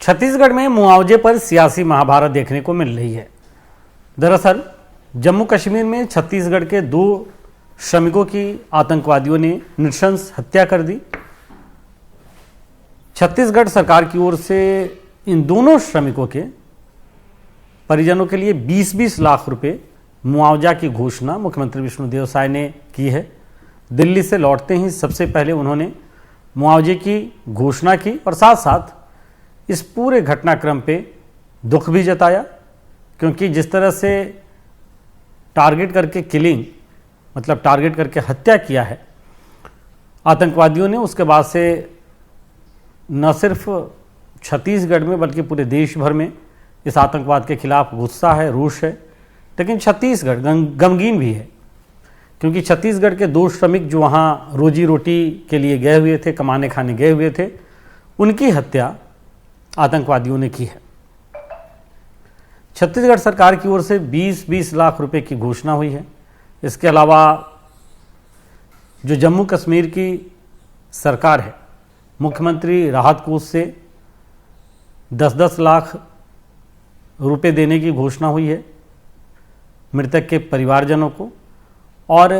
छत्तीसगढ़ में मुआवजे पर सियासी महाभारत देखने को मिल रही है। दरअसल जम्मू कश्मीर में छत्तीसगढ़ के 2 श्रमिकों की आतंकवादियों ने नृशंस हत्या कर दी। छत्तीसगढ़ सरकार की ओर से इन दोनों श्रमिकों के परिजनों के लिए 20-20 लाख रुपए मुआवजा की घोषणा मुख्यमंत्री विष्णुदेव साय ने की है। दिल्ली से लौटते ही सबसे पहले उन्होंने मुआवजे की घोषणा की और साथ साथ इस पूरे घटनाक्रम पे दुख भी जताया, क्योंकि जिस तरह से टारगेट करके किलिंग मतलब टारगेट करके हत्या किया है आतंकवादियों ने, उसके बाद से न सिर्फ छत्तीसगढ़ में बल्कि पूरे देश भर में इस आतंकवाद के खिलाफ गुस्सा है, रोष है। लेकिन छत्तीसगढ़ गमगीन भी है, क्योंकि छत्तीसगढ़ के 2 श्रमिक जो वहाँ रोजी रोटी के लिए गए हुए थे, कमाने खाने गए हुए थे, उनकी हत्या आतंकवादियों ने की है। छत्तीसगढ़ सरकार की ओर से 20-20 लाख रुपए की घोषणा हुई है। इसके अलावा जो जम्मू कश्मीर की सरकार है, मुख्यमंत्री राहत कोष से 10-10 लाख रुपए देने की घोषणा हुई है मृतक के परिवारजनों को, और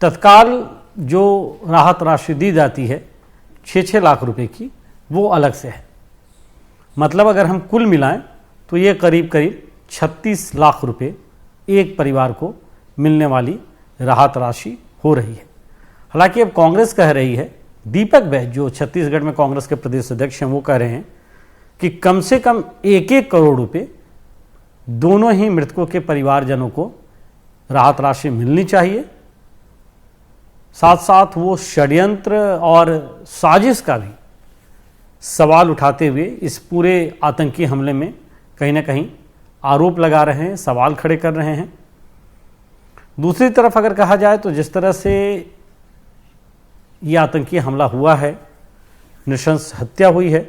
तत्काल जो राहत राशि दी जाती है 6-6 लाख रुपए की, वो अलग से है। मतलब अगर हम कुल मिलाएं तो ये करीब 36 लाख रुपए एक परिवार को मिलने वाली राहत राशि हो रही है। हालांकि अब कांग्रेस कह रही है, दीपक बैज जो छत्तीसगढ़ में कांग्रेस के प्रदेश अध्यक्ष हैं, वो कह रहे हैं कि कम से कम 1-1 करोड़ रुपए दोनों ही मृतकों के परिवारजनों को राहत राशि मिलनी चाहिए। साथ साथ वो षड्यंत्र और साजिश का भी सवाल उठाते हुए इस पूरे आतंकी हमले में कहीं ना कहीं आरोप लगा रहे हैं, सवाल खड़े कर रहे हैं। दूसरी तरफ अगर कहा जाए तो जिस तरह से ये आतंकी हमला हुआ है, नृशंस हत्या हुई है,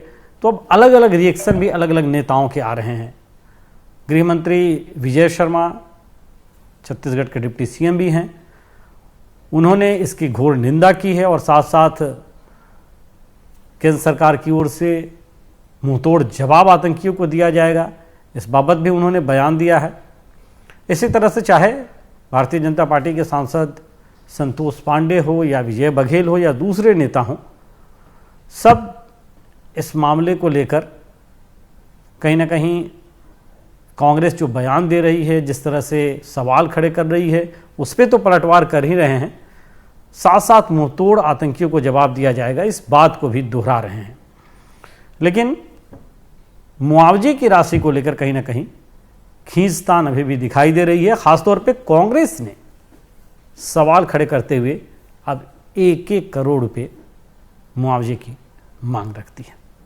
तो अब अलग अलग रिएक्शन भी अलग अलग नेताओं के आ रहे हैं। गृह मंत्री विजय शर्मा छत्तीसगढ़ के डिप्टी सीएम भी हैं, उन्होंने इसकी घोर निंदा की है और साथ साथ केंद्र सरकार की ओर से मुंहतोड़ जवाब आतंकियों को दिया जाएगा, इस बाबत भी उन्होंने बयान दिया है। इसी तरह से चाहे भारतीय जनता पार्टी के सांसद संतोष पांडे हो या विजय बघेल हो या दूसरे नेता हों, सब इस मामले को लेकर कहीं ना कहीं कांग्रेस जो बयान दे रही है, जिस तरह से सवाल खड़े कर रही है, उस पर तो पलटवार कर ही रहे हैं, साथ साथ मुंहतोड़ आतंकियों को जवाब दिया जाएगा, इस बात को भी दोहरा रहे हैं। लेकिन मुआवजे की राशि को लेकर कहीं ना कहीं खींचतान अभी भी दिखाई दे रही है। खासतौर पे कांग्रेस ने सवाल खड़े करते हुए अब 1-1 करोड़ रुपए मुआवजे की मांग रखती है।